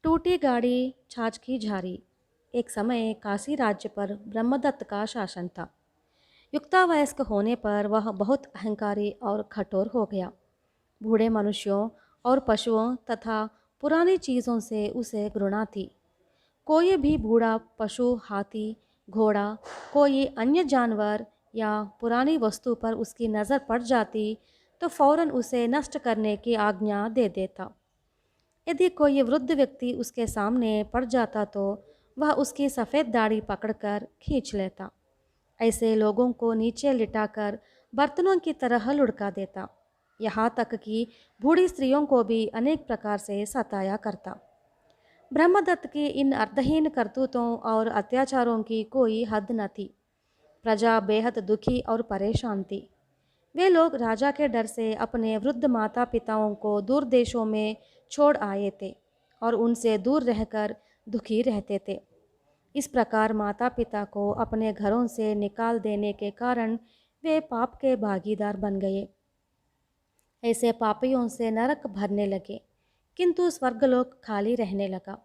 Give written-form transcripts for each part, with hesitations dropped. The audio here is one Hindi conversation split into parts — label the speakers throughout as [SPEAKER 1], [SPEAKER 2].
[SPEAKER 1] टूटी गाड़ी, छाछ की झाड़ी। एक समय काशी राज्य पर ब्रह्मदत्त का शासन था। युक्तावयस्क होने पर वह बहुत अहंकारी और कठोर हो गया। बूढ़े मनुष्यों और पशुओं तथा पुरानी चीज़ों से उसे घृणा थी। कोई भी बूढ़ा पशु, हाथी, घोड़ा, कोई अन्य जानवर या पुरानी वस्तु पर उसकी नज़र पड़ जाती तो फौरन उसे नष्ट करने की आज्ञा दे देता। यदि कोई वृद्ध व्यक्ति उसके सामने पड़ जाता तो वह उसकी सफ़ेद दाढ़ी पकड़कर खींच लेता। ऐसे लोगों को नीचे लिटाकर बर्तनों की तरह लुढ़का देता। यहाँ तक कि बूढ़ी स्त्रियों को भी अनेक प्रकार से सताया करता। ब्रह्मदत्त की इन अर्थहीन करतूतों और अत्याचारों की कोई हद न थी। प्रजा बेहद दुखी और परेशान थी। वे लोग राजा के डर से अपने वृद्ध माता पिताओं को दूर देशों में छोड़ आए थे और उनसे दूर रहकर दुखी रहते थे। इस प्रकार माता पिता को अपने घरों से निकाल देने के कारण वे पाप के भागीदार बन गए। ऐसे पापियों से नरक भरने लगे, किंतु स्वर्गलोक खाली रहने लगा।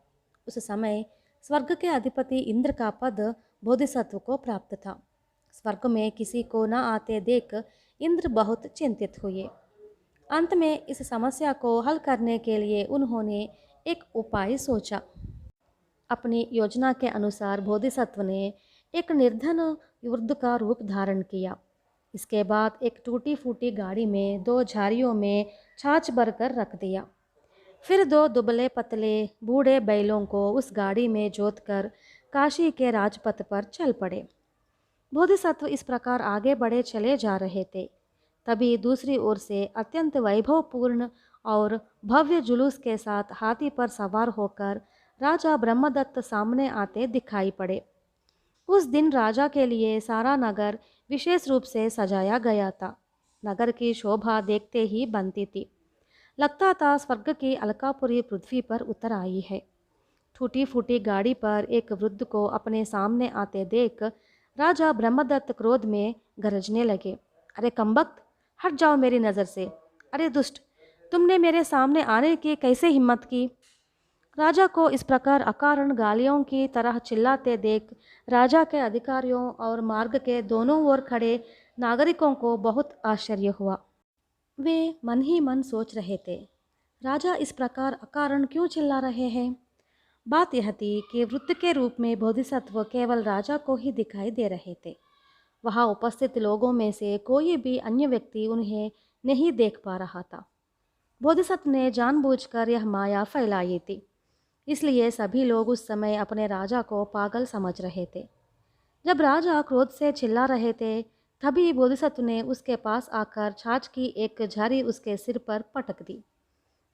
[SPEAKER 1] उस समय स्वर्ग के अधिपति इंद्र का पद बोधिसत्व को प्राप्त था। स्वर्ग में किसी को न आते देख इंद्र बहुत चिंतित हुए। अंत में इस समस्या को हल करने के लिए उन्होंने एक उपाय सोचा। अपनी योजना के अनुसार बोधिसत्व ने एक निर्धन वृद्ध का रूप धारण किया। इसके बाद एक टूटी फूटी गाड़ी में 2 झाड़ियों में छाछ भरकर रख दिया। फिर 2 दुबले पतले बूढ़े बैलों को उस गाड़ी में जोतकर काशी के राजपथ पर चल पड़े। बोधिसत्व इस प्रकार आगे बढ़े चले जा रहे थे। तभी दूसरी ओर से अत्यंत वैभवपूर्ण और भव्य जुलूस के साथ हाथी पर सवार होकर राजा ब्रह्मदत्त सामने आते दिखाई पड़े। उस दिन राजा के लिए सारा नगर विशेष रूप से सजाया गया था। नगर की शोभा देखते ही बनती थी। लगता था स्वर्ग की अलकापुरी पृथ्वी पर उतर आई है। टूटी फूटी गाड़ी पर एक वृद्ध को अपने सामने आते देख राजा ब्रह्मदत्त क्रोध में गरजने लगे। अरे कमबख्त, हट जाओ मेरी नज़र से। अरे दुष्ट, तुमने मेरे सामने आने की कैसे हिम्मत की। राजा को इस प्रकार अकारण गालियों की तरह चिल्लाते देख राजा के अधिकारियों और मार्ग के दोनों ओर खड़े नागरिकों को बहुत आश्चर्य हुआ। वे मन ही मन सोच रहे थे, राजा इस प्रकार अकारण क्यों चिल्ला रहे हैं। बात यह थी कि वृत्त के रूप में बोधिसत्व केवल राजा को ही दिखाई दे रहे थे। वहाँ उपस्थित लोगों में से कोई भी अन्य व्यक्ति उन्हें नहीं देख पा रहा था। बोधिसत्व ने जानबूझकर यह माया फैलाई थी, इसलिए सभी लोग उस समय अपने राजा को पागल समझ रहे थे। जब राजा क्रोध से चिल्ला रहे थे, तभी बोधिसत्व ने उसके पास आकर छाछ की एक झाड़ी उसके सिर पर पटक दी।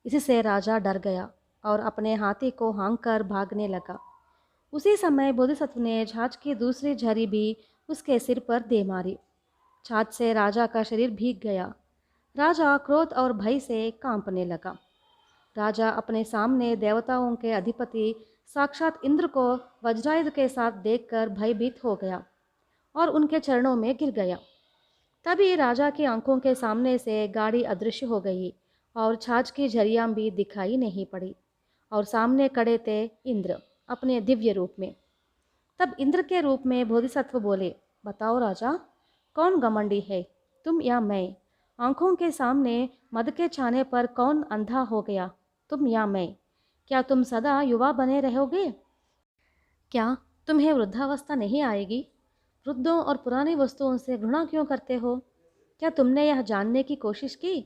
[SPEAKER 1] इससे राजा डर गया और अपने हाथी को हाँककर भागने लगा। उसी समय बोधिसत्व ने छाछ की दूसरी झड़ी भी उसके सिर पर दे मारी। छाछ से राजा का शरीर भीग गया। राजा क्रोध और भय से कांपने लगा। राजा अपने सामने देवताओं के अधिपति साक्षात इंद्र को वज्रायुध के साथ देखकर भयभीत हो गया और उनके चरणों में गिर गया। तभी राजा की आंखों के सामने से गाड़ी अदृश्य हो गई और छाछ की झरियाँ भी दिखाई नहीं पड़ी और सामने खड़े थे इंद्र अपने दिव्य रूप में। तब इंद्र के रूप में बोधिसत्व बोले, बताओ राजा, कौन घमंडी है, तुम या मैं। आंखों के सामने मद के छाने पर कौन अंधा हो गया, तुम या मैं। क्या तुम सदा युवा बने रहोगे? क्या तुम्हें वृद्धावस्था नहीं आएगी? वृद्धों और पुरानी वस्तुओं से घृणा क्यों करते हो? क्या तुमने यह जानने की कोशिश की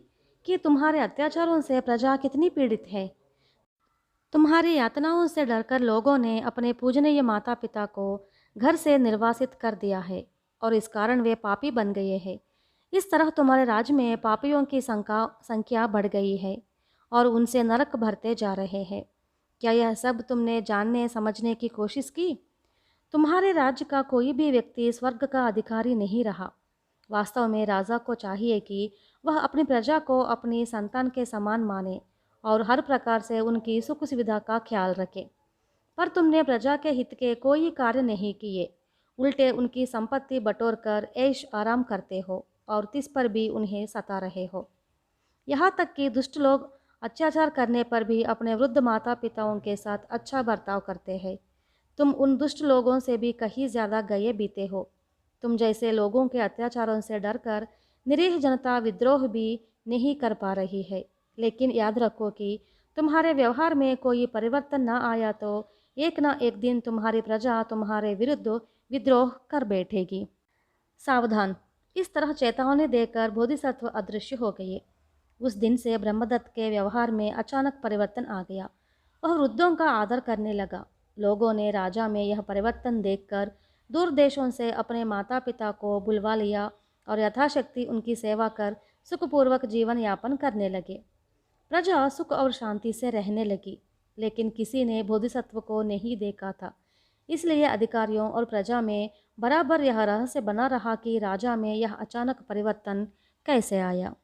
[SPEAKER 1] कि तुम्हारे अत्याचारों से प्रजा कितनी पीड़ित है? तुम्हारी यातनाओं से डरकर लोगों ने अपने पूजनीय माता पिता को घर से निर्वासित कर दिया है और इस कारण वे पापी बन गए हैं। इस तरह तुम्हारे राज्य में पापियों की संख्या बढ़ गई है और उनसे नरक भरते जा रहे हैं। क्या यह सब तुमने जानने समझने की कोशिश की? तुम्हारे राज्य का कोई भी व्यक्ति स्वर्ग का अधिकारी नहीं रहा। वास्तव में राजा को चाहिए कि वह अपनी प्रजा को अपनी संतान के समान माने और हर प्रकार से उनकी सुख सुविधा का ख्याल रखे। पर तुमने प्रजा के हित के कोई कार्य नहीं किए, उल्टे उनकी संपत्ति बटोर कर ऐश आराम करते हो और तिस पर भी उन्हें सता रहे हो। यहाँ तक कि दुष्ट लोग अत्याचार करने पर भी अपने वृद्ध माता पिताओं के साथ अच्छा बर्ताव करते हैं। तुम उन दुष्ट लोगों से भी कहीं ज़्यादा गए बीते हो। तुम जैसे लोगों के अत्याचारों से डरकर निरीह जनता विद्रोह भी नहीं कर पा रही है। लेकिन याद रखो कि तुम्हारे व्यवहार में कोई परिवर्तन न आया तो एक न एक दिन तुम्हारी प्रजा तुम्हारे विरुद्ध विद्रोह कर बैठेगी। सावधान! इस तरह चेतावनी देकर बोधिसत्व अदृश्य हो गए। उस दिन से ब्रह्मदत्त के व्यवहार में अचानक परिवर्तन आ गया। वह वृद्धों का आदर करने लगा। लोगों ने राजा में यह परिवर्तन देखकर दूर देशों से अपने माता पिता को बुलवा लिया और यथाशक्ति उनकी सेवा कर सुखपूर्वक जीवन यापन करने लगे। प्रजा सुख और शांति से रहने लगी। लेकिन किसी ने बोधिसत्व को नहीं देखा था। इसलिए अधिकारियों और प्रजा में बराबर यह रहस्य बना रहा कि राजा में यह अचानक परिवर्तन कैसे आया।